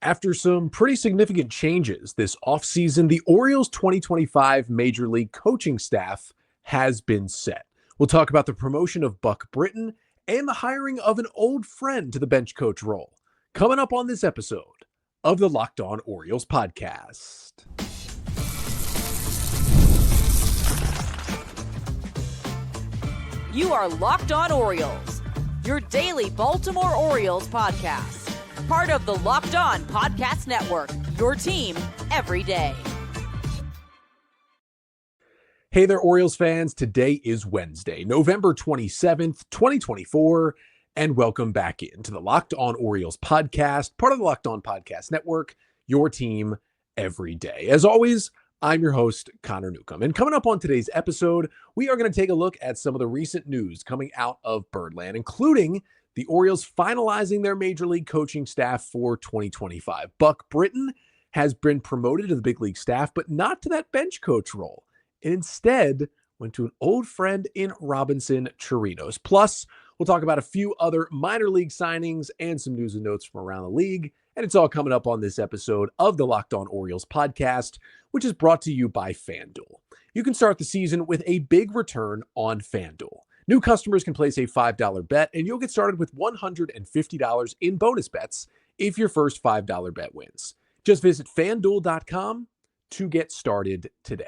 After some pretty significant changes this offseason, the Orioles 2025 Major League coaching staff has been set. We'll talk about the promotion of Buck Britton and the hiring of an old friend to the bench coach role. Coming up on this episode of the Locked On Orioles podcast. You are Locked On Orioles, your daily Baltimore Orioles podcast. Part of the Locked On Podcast Network, your team every day. Hey there, Orioles fans. Today is Wednesday, November 27th, 2024, and welcome back into the Locked On Orioles podcast, part of the Locked On Podcast Network, your team every day. As always, I'm your host, Connor Newcomb. And coming up on today's episode, we are going to take a look at some of the recent news coming out of Birdland, including the Orioles finalizing their Major League coaching staff for 2025. Buck Britton has been promoted to the big league staff, but not to that bench coach role, and instead went to an old friend in Robinson Chirinos. Plus, we'll talk about a few other minor league signings and some news and notes from around the league. And it's all coming up on this episode of the Locked On Orioles podcast, which is brought to you by FanDuel. You can start the season with a big return on FanDuel. New customers can place a $5 bet, and you'll get started with $150 in bonus bets if your first $5 bet wins. Just visit FanDuel.com to get started today.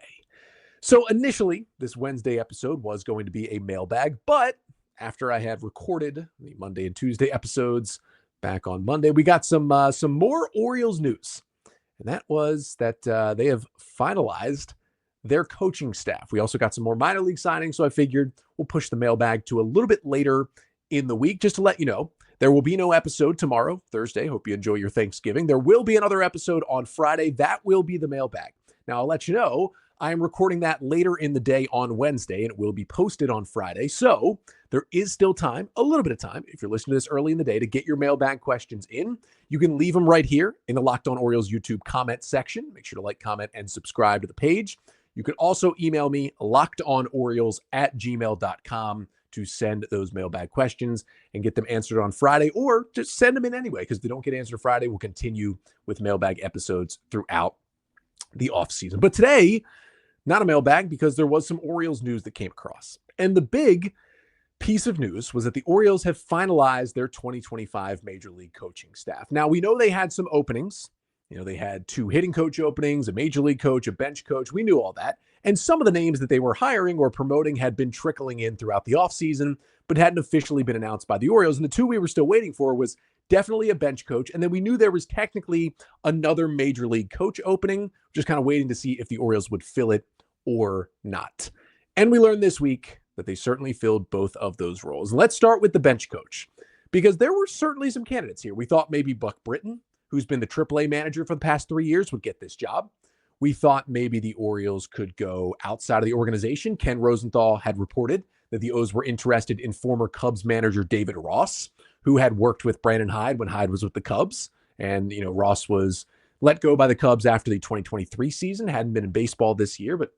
So initially, this Wednesday episode was going to be a mailbag, but after I had recorded the Monday and Tuesday episodes back on Monday, we got some more Orioles news, and that was that they have finalized their coaching staff. We also got some more minor league signings, so I figured we'll push the mailbag to a little bit later in the week. Just to let you know, there will be no episode tomorrow, Thursday. Hope you enjoy your Thanksgiving. There will be another episode on Friday. That will be the mailbag. Now, I'll let you know, I am recording that later in the day on Wednesday, and it will be posted on Friday. So there is still time, a little bit of time, if you're listening to this early in the day, to get your mailbag questions in. You can leave them right here in the Locked On Orioles YouTube comment section. Make sure to like, comment, and subscribe to the page. You can also email me, lockedonorioles@gmail.com, to send those mailbag questions and get them answered on Friday, or just send them in anyway, because if they don't get answered Friday, we'll continue with mailbag episodes throughout the offseason. But today, not a mailbag, because there was some Orioles news that came across. And the big piece of news was that the Orioles have finalized their 2025 Major League coaching staff. Now, we know they had some openings. You know, they had 2 hitting coach openings, a major league coach, a bench coach. We knew all that. And some of the names that they were hiring or promoting had been trickling in throughout the offseason, but hadn't officially been announced by the Orioles. And the 2 we were still waiting for was definitely a bench coach. And then we knew there was technically another major league coach opening, just kind of waiting to see if the Orioles would fill it or not. And we learned this week that they certainly filled both of those roles. Let's start with the bench coach, because there were certainly some candidates here. We thought maybe Buck Britton, who's been the AAA manager for the past 3 years, would get this job. We thought maybe the Orioles could go outside of the organization. Ken Rosenthal had reported that the O's were interested in former Cubs manager David Ross, who had worked with Brandon Hyde when Hyde was with the Cubs. And, you know, Ross was let go by the Cubs after the 2023 season, hadn't been in baseball this year, but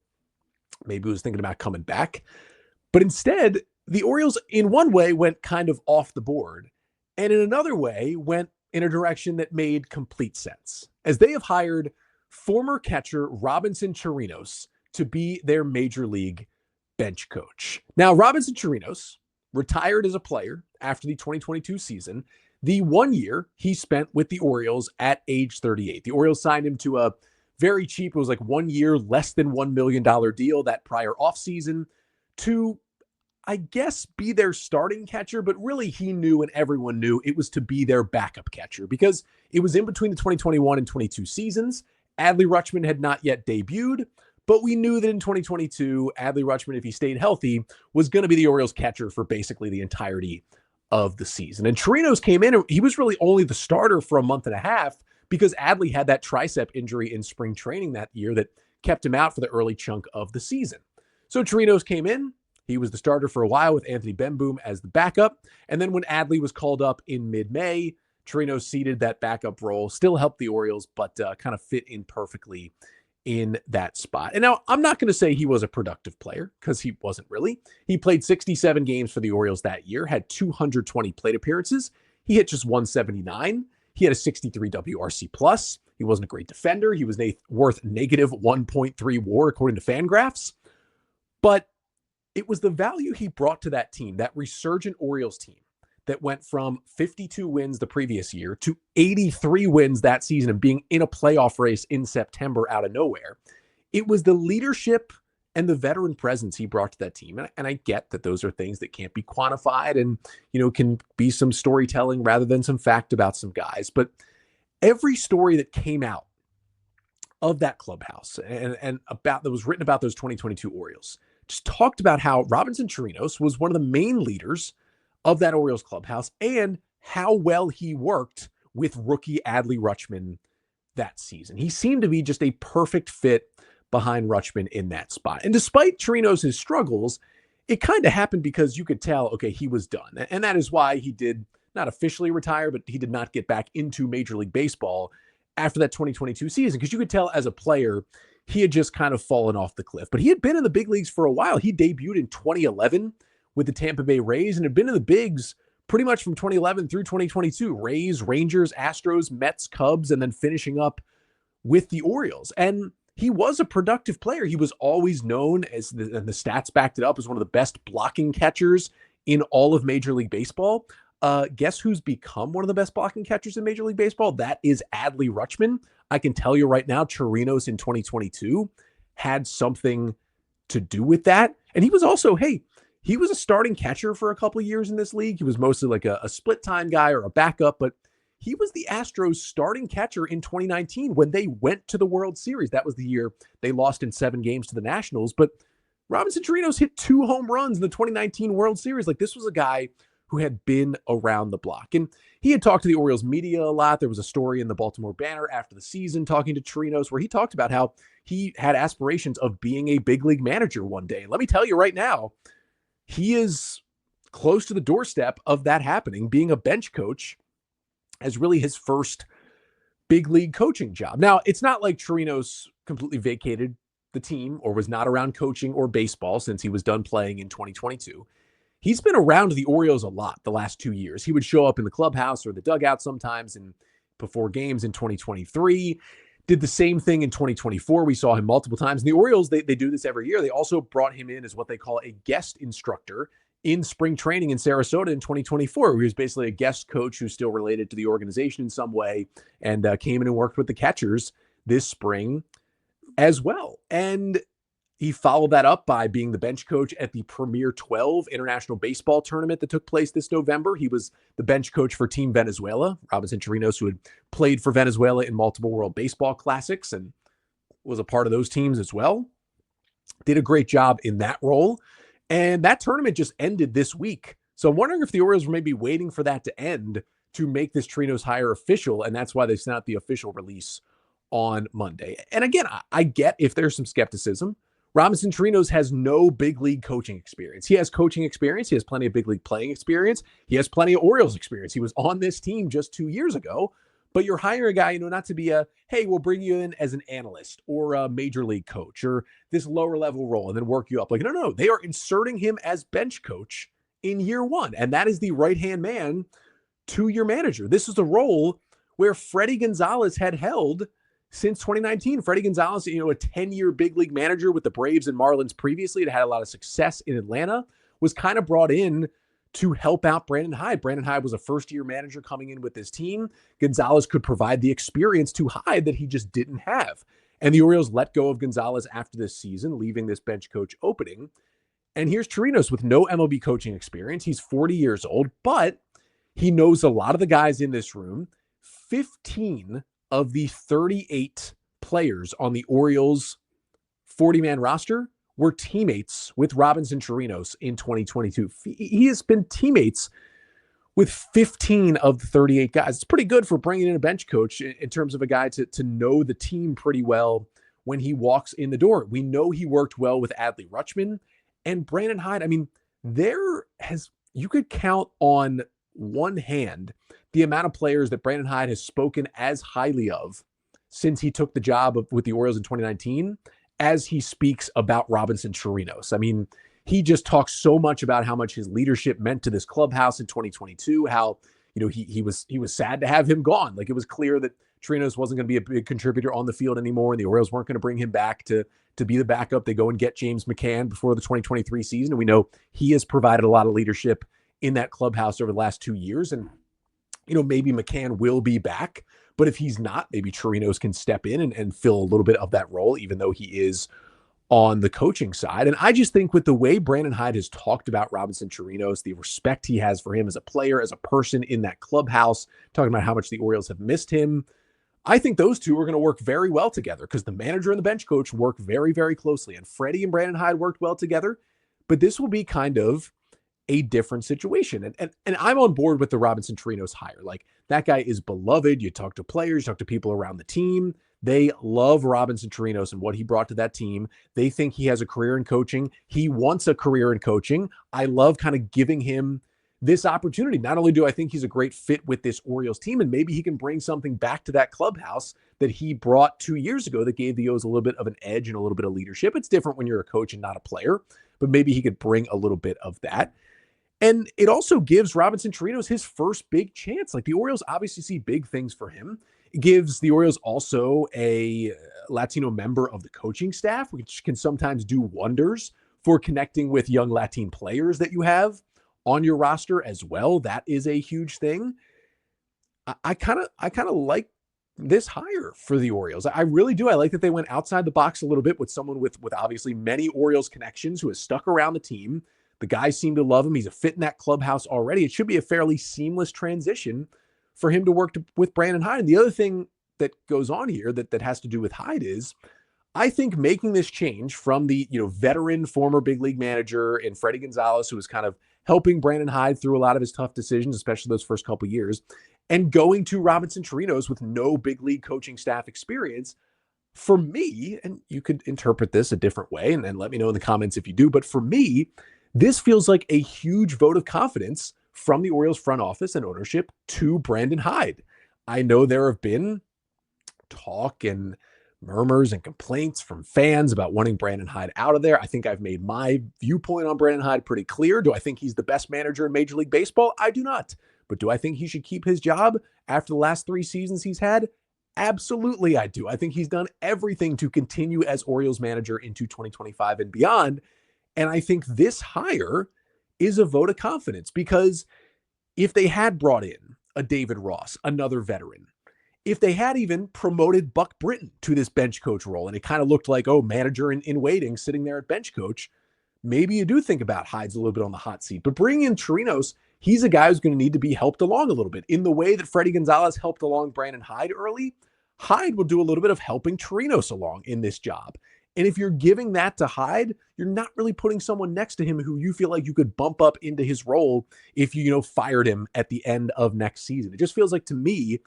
maybe was thinking about coming back. But instead, the Orioles, in one way, went kind of off the board, and in another way, went in a direction that made complete sense, as they have hired former catcher Robinson Chirinos to be their major league bench coach. Now, Robinson Chirinos retired as a player after the 2022 season, the 1 year he spent with the Orioles at age 38. The Orioles signed him to a very cheap, it was like 1 year, less than $1 million deal that prior offseason to, I guess, be their starting catcher, but really he knew and everyone knew it was to be their backup catcher, because it was in between the 2021 and 22 seasons. Adley Rutschman had not yet debuted, but we knew that in 2022, Adley Rutschman, if he stayed healthy, was going to be the Orioles catcher for basically the entirety of the season. And Chirinos came in, and he was really only the starter for a month and a half, because Adley had that tricep injury in spring training that year that kept him out for the early chunk of the season. So Chirinos came in. He was the starter for a while with Anthony Benboom as the backup. And then when Adley was called up in mid-May, Torinos ceded that backup role, still helped the Orioles, but kind of fit in perfectly in that spot. And now I'm not going to say he was a productive player, because he wasn't really. He played 67 games for the Orioles that year, had 220 plate appearances. He hit just 179. He had a 63 WRC plus. He wasn't a great defender. He was worth negative 1.3 WAR according to FanGraphs. But it was the value he brought to that team, that resurgent Orioles team that went from 52 wins the previous year to 83 wins that season and being in a playoff race in September out of nowhere. It was the leadership and the veteran presence he brought to that team. And I get that those are things that can't be quantified and, can be some storytelling rather than some fact about some guys. But every story that came out of that clubhouse and about that was written about those 2022 Orioles just talked about how Robinson Chirinos was one of the main leaders of that Orioles clubhouse and how well he worked with rookie Adley Rutschman that season. He seemed to be just a perfect fit behind Rutschman in that spot. And despite Chirinos' struggles, it kind of happened because you could tell, okay, he was done. And that is why he did not officially retire, but he did not get back into Major League Baseball after that 2022 season. Because you could tell as a player, he had just kind of fallen off the cliff. But he had been in the big leagues for a while. He debuted in 2011 with the Tampa Bay Rays and had been in the bigs pretty much from 2011 through 2022. Rays, Rangers, Astros, Mets, Cubs, and then finishing up with the Orioles. And he was a productive player. He was always known as, and the stats backed it up, as one of the best blocking catchers in all of Major League Baseball. Guess who's become one of the best blocking catchers in Major League Baseball? That is Adley Rutschman. I can tell you right now, Torinos in 2022 had something to do with that. And he was also, he was a starting catcher for a couple of years in this league. He was mostly like a split time guy or a backup, but he was the Astros starting catcher in 2019 when they went to the World Series. That was the year they lost in 7 games to the Nationals. But Robinson Chirinos hit 2 home runs in the 2019 World Series. Like, this was a guy who had been around the block. And he had talked to the Orioles media a lot. There was a story in the Baltimore Banner after the season talking to Chirinos where he talked about how he had aspirations of being a big league manager one day. And let me tell you right now, he is close to the doorstep of that happening. Being a bench coach as really his first big league coaching job. Now, it's not like Chirinos completely vacated the team or was not around coaching or baseball since he was done playing in 2022. He's been around the Orioles a lot the last 2 years. He would show up in the clubhouse or the dugout sometimes and before games in 2023. Did the same thing in 2024. We saw him multiple times. And the Orioles, they do this every year. They also brought him in as what they call a guest instructor in spring training in Sarasota in 2024. He was basically a guest coach who's still related to the organization in some way and came in and worked with the catchers this spring as well. And he followed that up by being the bench coach at the Premier 12 International Baseball Tournament that took place this November. He was the bench coach for Team Venezuela, Robinson Chirinos, who had played for Venezuela in multiple World Baseball Classics and was a part of those teams as well. Did a great job in that role. And that tournament just ended this week. So I'm wondering if the Orioles were maybe waiting for that to end to make this Chirinos hire official, and that's why they sent out the official release on Monday. And again, I get if there's some skepticism. Robinson Chirinos has no big league coaching experience. He has coaching experience. He has plenty of big league playing experience. He has plenty of Orioles experience. He was on this team just 2 years ago. But you're hiring a guy, not to be hey, we'll bring you in as an analyst or a major league coach or this lower level role and then work you up. Like, no. They are inserting him as bench coach in year 1. And that is the right-hand man to your manager. This is a role where Freddie Gonzalez had held since 2019. Freddie Gonzalez, a 10-year big league manager with the Braves and Marlins previously, that had a lot of success in Atlanta, was kind of brought in to help out Brandon Hyde. Brandon Hyde was a first-year manager coming in with this team. Gonzalez could provide the experience to Hyde that he just didn't have. And the Orioles let go of Gonzalez after this season, leaving this bench coach opening. And here's Chirinos with no MLB coaching experience. He's 40 years old, but he knows a lot of the guys in this room. 15 of the 38 players on the Orioles 40-man roster were teammates with Robinson Chirinos in 2022. He has been teammates with 15 of the 38 guys. It's pretty good for bringing in a bench coach in terms of a guy to know the team pretty well when he walks in the door. We know he worked well with Adley Rutschman and Brandon Hyde. I mean, you could count on one hand the amount of players that Brandon Hyde has spoken as highly of since he took the job with the Orioles in 2019 as he speaks about Robinson Chirinos. I mean, he just talks so much about how much his leadership meant to this clubhouse in 2022, how, he was sad to have him gone. Like, it was clear that Chirinos wasn't going to be a big contributor on the field anymore, and the Orioles weren't going to bring him back to be the backup. They go and get James McCann before the 2023 season, and we know he has provided a lot of leadership in that clubhouse over the last 2 years. And maybe McCann will be back, but if he's not, maybe Chirinos can step in and fill a little bit of that role, even though he is on the coaching side. And I just think with the way Brandon Hyde has talked about Robinson Chirinos, the respect he has for him as a player, as a person in that clubhouse, talking about how much the Orioles have missed him, I think those two are going to work very well together, because the manager and the bench coach work very, very closely. And Freddie and Brandon Hyde worked well together, but this will be kind of a different situation. And I'm on board with the Robinson Chirinos hire. Like, that guy is beloved. You talk to players, you talk to people around the team. They love Robinson Chirinos and what he brought to that team. They think he has a career in coaching. He wants a career in coaching. I love kind of giving him this opportunity. Not only do I think he's a great fit with this Orioles team, and maybe he can bring something back to that clubhouse that he brought 2 years ago that gave the O's a little bit of an edge and a little bit of leadership. It's different when you're a coach and not a player, but maybe he could bring a little bit of that. And it also gives Robinson Chirinos his first big chance. Like, the Orioles obviously see big things for him. It gives the Orioles also a Latino member of the coaching staff, which can sometimes do wonders for connecting with young Latin players that you have on your roster as well. That is a huge thing. I kind of like this hire for the Orioles. I really do. I like that they went outside the box a little bit with someone with obviously many Orioles connections who has stuck around the team. The guys seem to love him. He's a fit in that clubhouse already. It should be a fairly seamless transition for him to work with Brandon Hyde. And the other thing that goes on here that has to do with Hyde is, I think making this change from the veteran former big league manager and Freddie Gonzalez, who was kind of helping Brandon Hyde through a lot of his tough decisions, especially those first couple of years, and going to Robinson Chirinos with no big league coaching staff experience, for me, and you could interpret this a different way, and let me know in the comments if you do, but for me, this feels like a huge vote of confidence from the Orioles front office and ownership to Brandon Hyde. I know there have been talk and murmurs and complaints from fans about wanting Brandon Hyde out of there. I think I've made my viewpoint on Brandon Hyde pretty clear. Do I think he's the best manager in Major League Baseball? I do not. But do I think he should keep his job after the last 3 seasons he's had? Absolutely, I do. I think he's done everything to continue as Orioles manager into 2025 and beyond. And I think this hire is a vote of confidence, because if they had brought in a David Ross, another veteran, if they had even promoted Buck Britton to this bench coach role, and it kind of looked like, manager in waiting, sitting there at bench coach, maybe you do think about Hyde's a little bit on the hot seat. But bringing in Chirinos, he's a guy who's going to need to be helped along a little bit. In the way that Freddie Gonzalez helped along Brandon Hyde early, Hyde will do a little bit of helping Chirinos along in this job. And if you're giving that to Hyde, you're not really putting someone next to him who you feel like you could bump up into his role if you fired him at the end of next season. It just feels like, to me,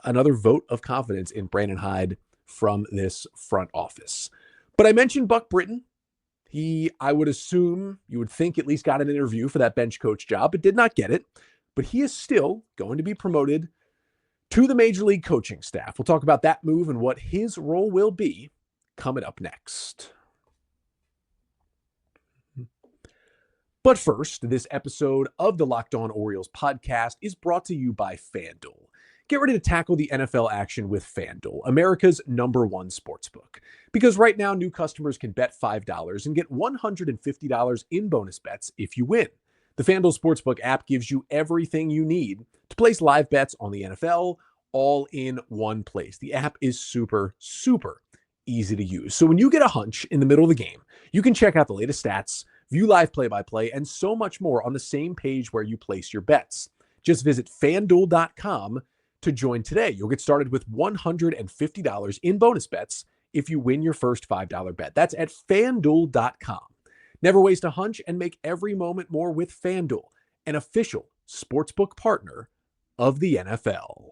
another vote of confidence in Brandon Hyde from this front office. But I mentioned Buck Britton. I would assume, you would think, at least got an interview for that bench coach job, but did not get it. But he is still going to be promoted to the Major League coaching staff. We'll talk about that move and what his role will be coming up next. But first, this episode of the Locked On Orioles podcast is brought to you by FanDuel. Get ready to tackle the NFL action with FanDuel, America's #1 sportsbook. Because right now, new customers can bet $5 and get $150 in bonus bets if you win. The FanDuel Sportsbook app gives you everything you need to place live bets on the NFL, all in one place. The app is super, super easy to use. So when you get a hunch in the middle of the game, you can check out the latest stats, view live play-by-play, and so much more on the same page where you place your bets. Just visit FanDuel.com to join today. You'll get started with $150 in bonus bets if you win your first $5 bet. That's at FanDuel.com. Never waste a hunch and make every moment more with FanDuel, an official sportsbook partner of the NFL.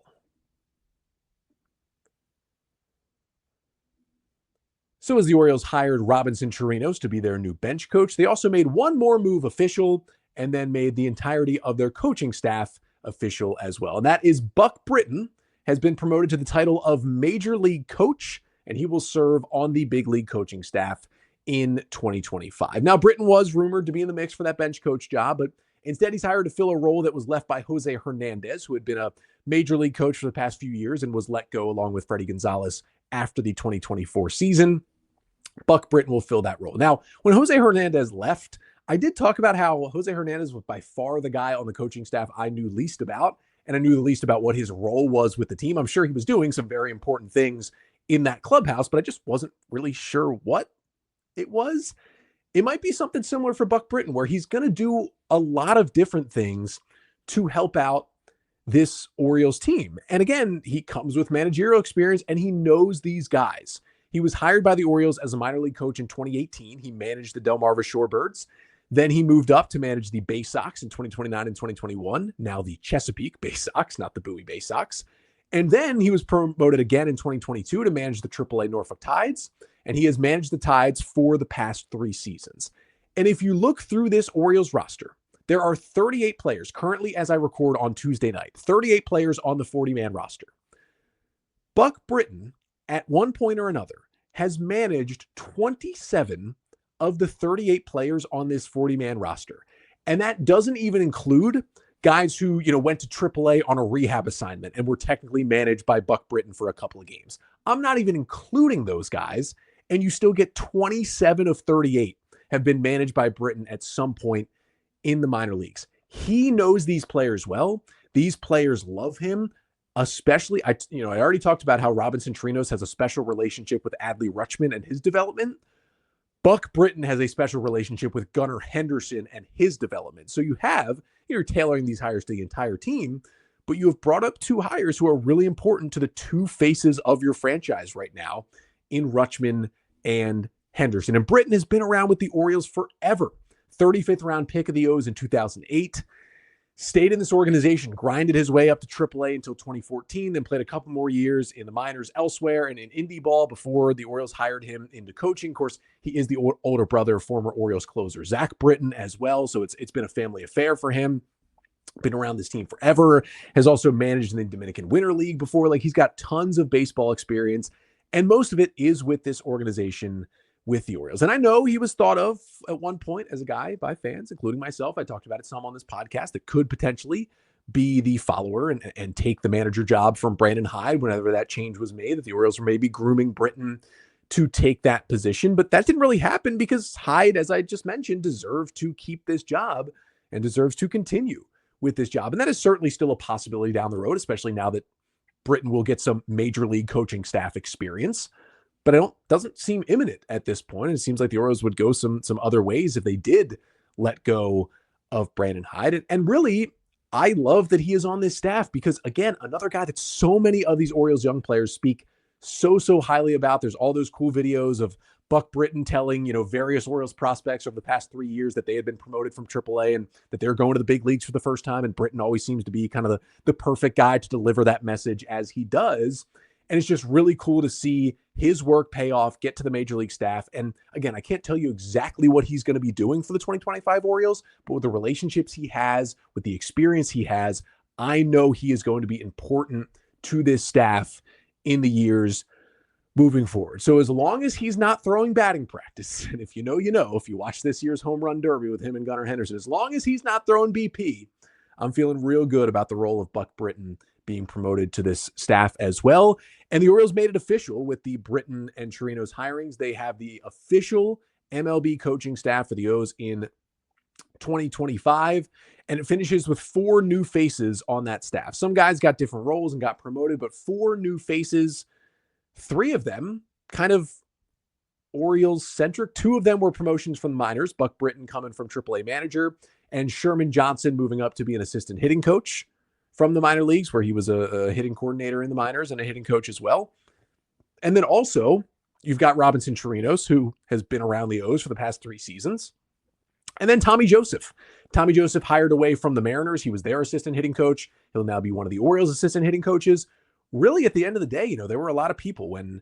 So as the Orioles hired Robinson Chirinos to be their new bench coach, they also made one more move official and then made the entirety of their coaching staff official as well. And that is Buck Britton has been promoted to the title of Major League Coach, and he will serve on the big league coaching staff in 2025. Now, Britton was rumored to be in the mix for that bench coach job, but Instead, he's hired to fill a role that was left by Jose Hernandez, who had been a major league coach for the past few years and was let go along with Freddie Gonzalez after the 2024 season. Buck Britton will fill that role. Now, when Jose Hernandez left, I did talk about how Jose Hernandez was by far the guy on the coaching staff I knew least about, and I knew the least about what his role was with the team. I'm sure he was doing some very important things in that clubhouse, but I just wasn't really sure what it was. It might be something similar for Buck Britton, where he's going to do a lot of different things to help out this Orioles team. And again, he comes with managerial experience and he knows these guys. He was hired by the Orioles as a minor league coach in 2018. He managed the Delmarva Shorebirds. Then he moved up to manage the Bay Sox in 2029 and 2021. Now the Chesapeake Bay Sox, not the Bowie Bay Sox. And then he was promoted again in 2022 to manage the AAA Norfolk Tides. And he has managed the Tides for the past 3 seasons. And if you look through this Orioles roster, there are 38 players currently as I record on Tuesday night, 38 players on the 40-man roster. Buck Britton, at one point or another, has managed 27 of the 38 players on this 40-man roster. And that doesn't even include guys who, went to AAA on a rehab assignment and were technically managed by Buck Britton for a couple of games. I'm not even including those guys, and you still get 27 of 38 have been managed by Britton at some point in the minor leagues. He knows these players well. These players love him, especially, I already talked about how Robinson Chirinos has a special relationship with Adley Rutschman and his development. Buck Britton has a special relationship with Gunnar Henderson and his development. So you're tailoring these hires to the entire team, but you have brought up 2 hires who are really important to the 2 faces of your franchise right now in Rutschman and Henderson. And Britton has been around with the Orioles forever. 35th round pick of the O's in 2008. Stayed in this organization, grinded his way up to AAA until 2014, then played a couple more years in the minors elsewhere and in indie ball before the Orioles hired him into coaching. Of course, he is the older brother of former Orioles closer Zach Britton as well, so it's been a family affair for him. Been around this team forever, has also managed in the Dominican Winter League before. He's got tons of baseball experience, and most of it is with this organization with the Orioles. And I know he was thought of at one point as a guy by fans, including myself. I talked about it some on this podcast, that could potentially be the follower and take the manager job from Brandon Hyde whenever that change was made, that the Orioles were maybe grooming Britton to take that position. But that didn't really happen because Hyde, as I just mentioned, deserved to keep this job and deserves to continue with this job. And that is certainly still a possibility down the road, especially now that Britton will get some major league coaching staff experience. But doesn't seem imminent at this point. And it seems like the Orioles would go some other ways if they did let go of Brandon Hyde. And really, I love that he is on this staff because, again, another guy that so many of these Orioles young players speak so highly about. There's all those cool videos of Buck Britton telling, various Orioles prospects over the past 3 years that they had been promoted from AAA and that they're going to the big leagues for the first time. And Britton always seems to be kind of the perfect guy to deliver that message as he does. And it's just really cool to see his work pay off, get to the major league staff. And again, I can't tell you exactly what he's going to be doing for the 2025 Orioles, but with the relationships he has, with the experience he has, I know he is going to be important to this staff in the years moving forward. So as long as he's not throwing batting practice, and if you know, if you watch this year's home run derby with him and Gunnar Henderson, as long as he's not throwing BP, I'm feeling real good about the role of Buck Britton being promoted to this staff as well. And the Orioles made it official with the Britton and Chirinos hirings. They have the official MLB coaching staff for the O's in 2025, and it finishes with 4 new faces on that staff. Some guys got different roles and got promoted, but 4 new faces, 3 of them kind of Orioles-centric. 2 of them were promotions from the minors, Buck Britton coming from AAA manager, and Sherman Johnson moving up to be an assistant hitting coach from the minor leagues, where he was a hitting coordinator in the minors and a hitting coach as well. And then also, you've got Robinson Chirinos, who has been around the O's for the past 3 seasons. And then Tommy Joseph. Tommy Joseph hired away from the Mariners. He was their assistant hitting coach. He'll now be one of the Orioles' assistant hitting coaches. Really, at the end of the day, there were a lot of people when,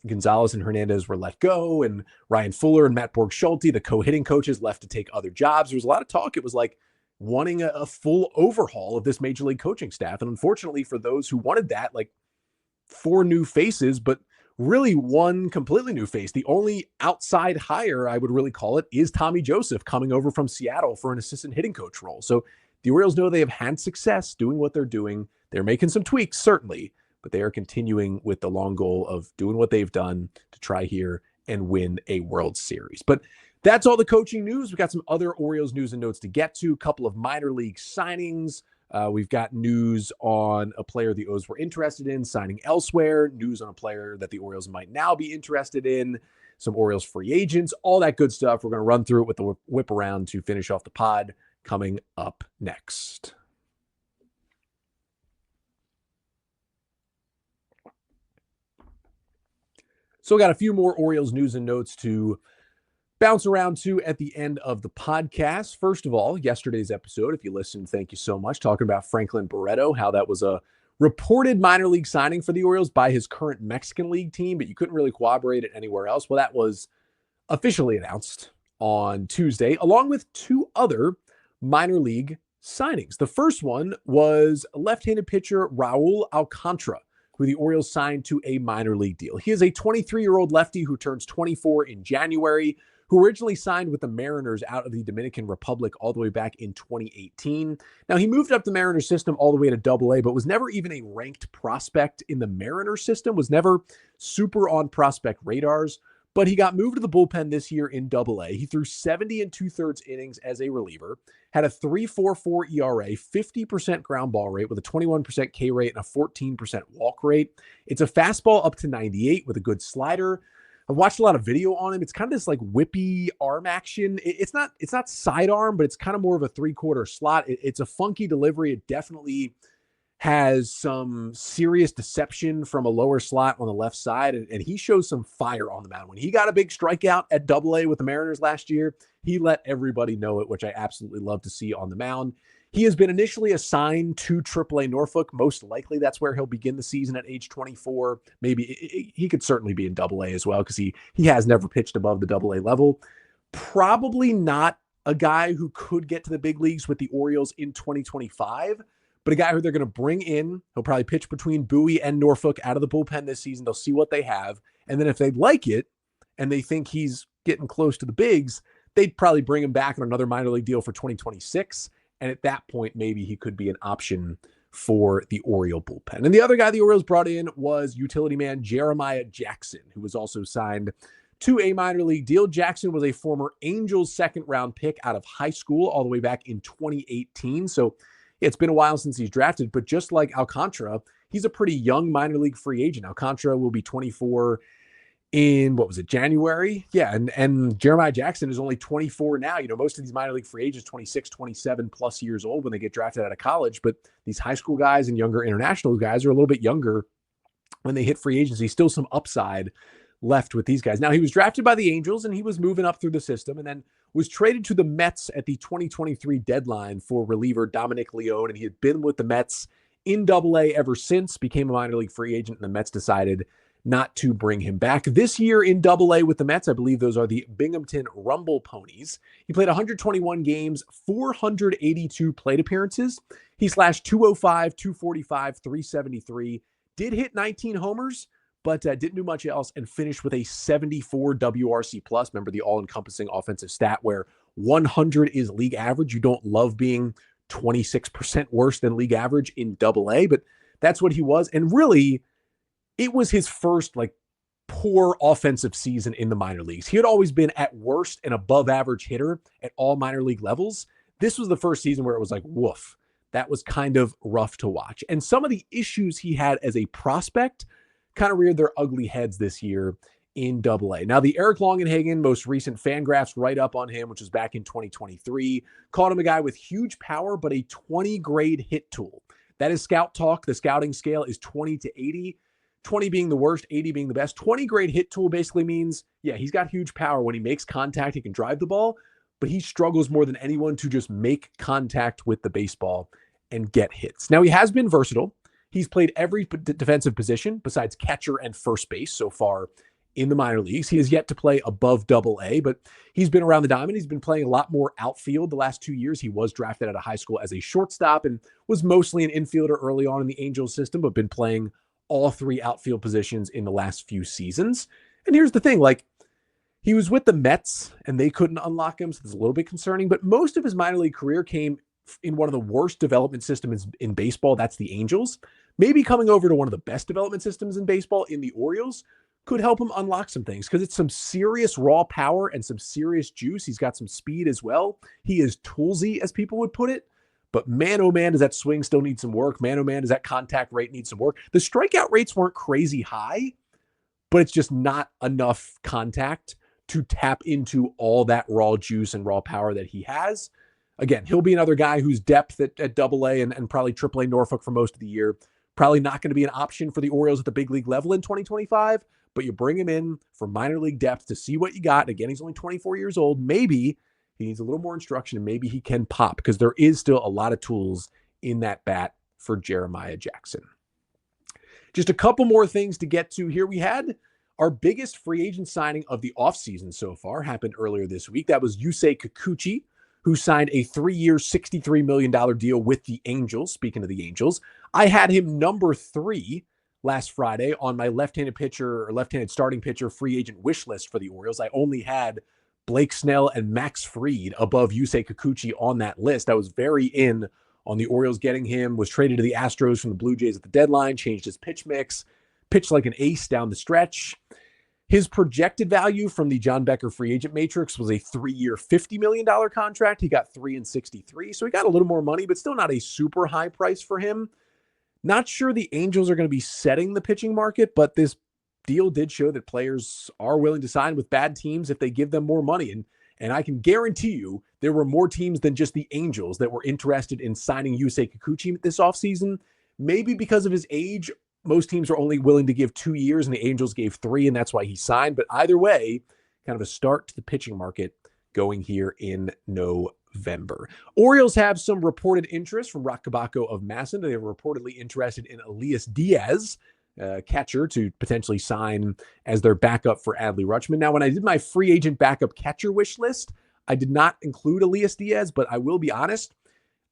Gonzalez and Hernandez were let go, and Ryan Fuller and Matt Borg-Schulte, the co-hitting coaches, left to take other jobs. There was a lot of talk. It was like wanting a full overhaul of this major league coaching staff. And unfortunately for those who wanted that, 4 new faces, but really one completely new face. The only outside hire, I would really call it, is Tommy Joseph coming over from Seattle for an assistant hitting coach role. So the Orioles know they have had success doing what they're doing. They're making some tweaks, certainly, but they are continuing with the long goal of doing what they've done to try here and win a World Series. But that's all the coaching news. We've got some other Orioles news and notes to get to, a couple of minor league signings. We've got news on a player the O's were interested in signing elsewhere, news on a player that the Orioles might now be interested in, some Orioles free agents, all that good stuff. We're going to run through it with the whip around to finish off the pod coming up next. So we got a few more Orioles news and notes to bounce around to at the end of the podcast. First of all, yesterday's episode, if you listened, thank you so much, talking about Franklin Barreto, how that was a reported minor league signing for the Orioles by his current Mexican League team, but you couldn't really corroborate it anywhere else. Well, that was officially announced on Tuesday, along with two other minor league signings. The first one was left-handed pitcher Raul Alcantara, who the Orioles signed to a minor league deal. He is a 23-year-old lefty who turns 24 in January, who originally signed with the Mariners out of the Dominican Republic all the way back in 2018. Now, he moved up the Mariners system all the way to AA, but was never even a ranked prospect in the Mariners system, was never super on prospect radars, but he got moved to the bullpen this year in AA. He threw 70 2/3 innings as a reliever, had a 3.44 ERA, 50% ground ball rate with a 21% K rate and a 14% walk rate. It's a fastball up to 98 with a good slider. I've watched a lot of video on him. It's kind of this like whippy arm action. It's not sidearm, but it's kind of more of a 3/4 slot. It's a funky delivery. It definitely has some serious deception from a lower slot on the left side, and he shows some fire on the mound. When he got a big strikeout at AA with the Mariners last year, he let everybody know it, which I absolutely love to see on the mound. He has been initially assigned to AAA Norfolk. Most likely that's where he'll begin the season at age 24. Maybe he could certainly be in AA as well, because he has never pitched above the AA level. Probably not a guy who could get to the big leagues with the Orioles in 2025, but a guy who they're going to bring in. He'll probably pitch between Bowie and Norfolk out of the bullpen this season. They'll see what they have. And then if they like it and they think he's getting close to the bigs, they'd probably bring him back on another minor league deal for 2026. And at that point, maybe he could be an option for the Oriole bullpen. And the other guy the Orioles brought in was utility man Jeremiah Jackson, who was also signed to a minor league deal. Jackson was a former Angels second-round pick out of high school all the way back in 2018. So it's been a while since he's drafted, but just like Alcantara, he's a pretty young minor league free agent. Alcantara will be 24 in, January? Yeah, and Jeremiah Jackson is only 24 now. You know, most of these minor league free agents, 26, 27 plus years old when they get drafted out of college, but these high school guys and younger international guys are a little bit younger when they hit free agency. Still some upside left with these guys. Now, he was drafted by the Angels, and he was moving up through the system, and then was traded to the Mets at the 2023 deadline for reliever Dominic Leone, and he had been with the Mets in AA ever since, became a minor league free agent, and the Mets decided not to bring him back. This year in AA with the Mets, I believe those are the Binghamton Rumble Ponies. He played 121 games, 482 plate appearances. He slashed 205, 245, 373, did hit 19 homers, but didn't do much else, and finished with a 74 WRC+. Remember the all-encompassing offensive stat where 100 is league average. You don't love being 26% worse than league average in AA, but that's what he was. And really, it was his first poor offensive season in the minor leagues. He had always been at worst an above average hitter at all minor league levels. This was the first season where it was like, woof, that was kind of rough to watch. And some of the issues he had as a prospect kind of reared their ugly heads this year in AA. Now, the Eric Longenhagen most recent FanGraphs write-up on him, which was back in 2023, called him a guy with huge power, but a 20 grade hit tool. That is Scout Talk. The scouting scale is 20 to 80. 20 being the worst, 80 being the best. 20 grade hit tool basically means, yeah, he's got huge power. When he makes contact, he can drive the ball, but he struggles more than anyone to just make contact with the baseball and get hits. Now, he has been versatile. He's played every defensive position besides catcher and first base so far in the minor leagues. He has yet to play above AA, but he's been around the diamond. He's been playing a lot more outfield the last 2 years. He was drafted out of high school as a shortstop and was mostly an infielder early on in the Angels system, but been playing all three outfield positions in the last few seasons. And here's the thing, like, he was with the Mets and they couldn't unlock him, so it's a little bit concerning, but most of his minor league career came in one of the worst development systems in baseball. That's the Angels. Maybe coming over to one of the best development systems in baseball in the Orioles could help him unlock some things, because it's some serious raw power and some serious juice. He's got some speed as well. He is toolsy, as people would put it. But man, oh man, does that swing still need some work? Man, oh man, does that contact rate need some work? The strikeout rates weren't crazy high, but it's just not enough contact to tap into all that raw juice and raw power that he has. Again, he'll be another guy whose depth at AA and probably AAA Norfolk for most of the year, probably not going to be an option for the Orioles at the big league level in 2025, but you bring him in for minor league depth to see what you got. Again, he's only 24 years old. Maybe he needs a little more instruction and maybe he can pop, because there is still a lot of tools in that bat for Jeremiah Jackson. Just a couple more things to get to here. We had our biggest free agent signing of the offseason so far happened earlier this week. That was Yusei Kikuchi, who signed a 3-year, $63 million deal with the Angels. Speaking of the Angels, I had him number 3 last Friday on my left-handed starting pitcher free agent wish list for the Orioles. I only had Blake Snell and Max Fried above Yusei Kikuchi on that list. I was very in on the Orioles getting him, was traded to the Astros from the Blue Jays at the deadline, changed his pitch mix, pitched like an ace down the stretch. His projected value from the John Becker free agent matrix was a 3-year, $50 million contract. He got 3 and 63. So he got a little more money, but still not a super high price for him. Not sure the Angels are going to be setting the pitching market, but this deal did show that players are willing to sign with bad teams if they give them more money. And I can guarantee you there were more teams than just the Angels that were interested in signing Yusei Kikuchi this offseason. Maybe because of his age, most teams are only willing to give 2 years, and the Angels gave 3, and that's why he signed. But either way, kind of a start to the pitching market going here in November. Orioles have some reported interest from Rock Kabako of Masson. They were reportedly interested in Elias Diaz, catcher, to potentially sign as their backup for Adley Rutschman. Now, when I did my free agent backup catcher wish list, I did not include Elias Diaz, but I will be honest,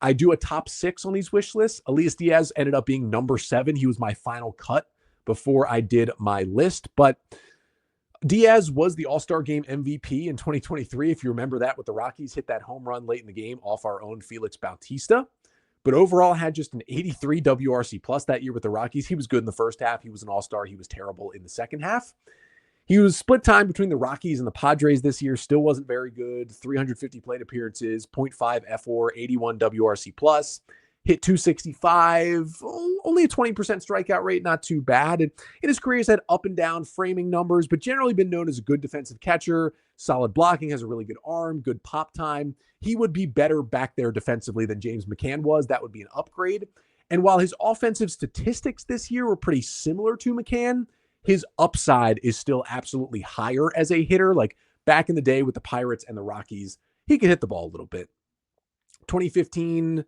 I do a top 6 on these wish lists. Elias Diaz ended up being number 7. He was my final cut before I did my list. But Diaz was the All-Star Game MVP in 2023. If you remember that, with the Rockies, hit that home run late in the game off our own Felix Bautista. But overall had just an 83 WRC plus that year with the Rockies. He was good in the first half. He was an All-Star. He was terrible in the second half. He was split time between the Rockies and the Padres this year. Still wasn't very good. 350 plate appearances, 0.5 F4, 81 WRC plus, hit 265, only a 20% strikeout rate, not too bad. And in his career, he's had up and down framing numbers, but generally been known as a good defensive catcher, solid blocking, has a really good arm, good pop time. He would be better back there defensively than James McCann was. That would be an upgrade. And while his offensive statistics this year were pretty similar to McCann, his upside is still absolutely higher as a hitter. Like back in the day with the Pirates and the Rockies, he could hit the ball a little bit. 2015,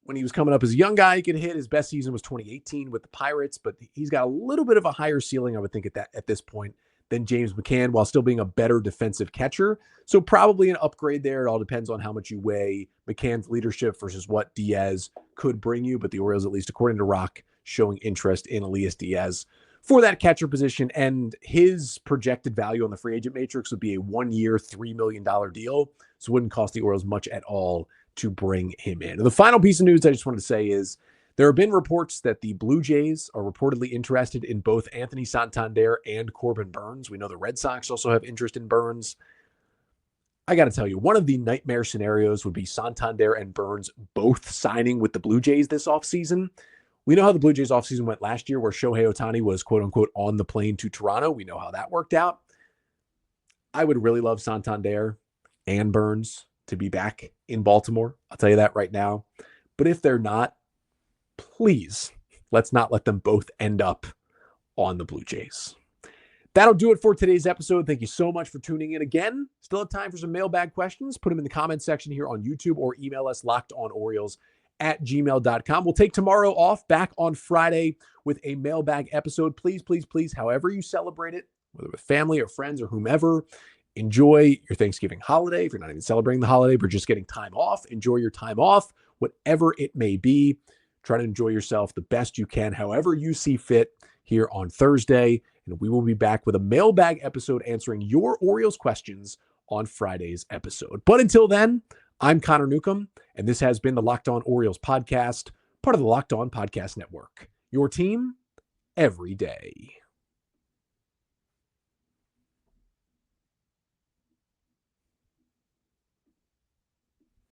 when he was coming up as a young guy, he could hit. His best season was 2018 with the Pirates, but he's got a little bit of a higher ceiling, I would think, at this point than James McCann, while still being a better defensive catcher. So probably an upgrade there. It all depends on how much you weigh McCann's leadership versus what Diaz could bring you. But the Orioles, at least according to Rock, showing interest in Elias Diaz for that catcher position, and his projected value on the free agent matrix would be a 1-year, $3 million deal. So it wouldn't cost the Orioles much at all to bring him in. And the final piece of news I just wanted to say is there have been reports that the Blue Jays are reportedly interested in both Anthony Santander and Corbin Burns. We know the Red Sox also have interest in Burns. I got to tell you, one of the nightmare scenarios would be Santander and Burns both signing with the Blue Jays this offseason. We know how the Blue Jays offseason went last year, where Shohei Ohtani was, quote unquote, on the plane to Toronto. We know how that worked out. I would really love Santander and Burns to be back in Baltimore. I'll tell you that right now. But if they're not, please, let's not let them both end up on the Blue Jays. That'll do it for today's episode. Thank you so much for tuning in again. Still have time for some mailbag questions. Put them in the comments section here on YouTube or email us lockedonorioles@gmail.com. We'll take tomorrow off, back on Friday with a mailbag episode. Please, please, please, however you celebrate it, whether with family or friends or whomever, enjoy your Thanksgiving holiday. If you're not even celebrating the holiday, but just getting time off, enjoy your time off, whatever it may be. Try to enjoy yourself the best you can, however you see fit here on Thursday. And we will be back with a mailbag episode answering your Orioles questions on Friday's episode. But until then, I'm Connor Newcomb, and this has been the Locked On Orioles podcast, part of the Locked On Podcast Network. Your team every day.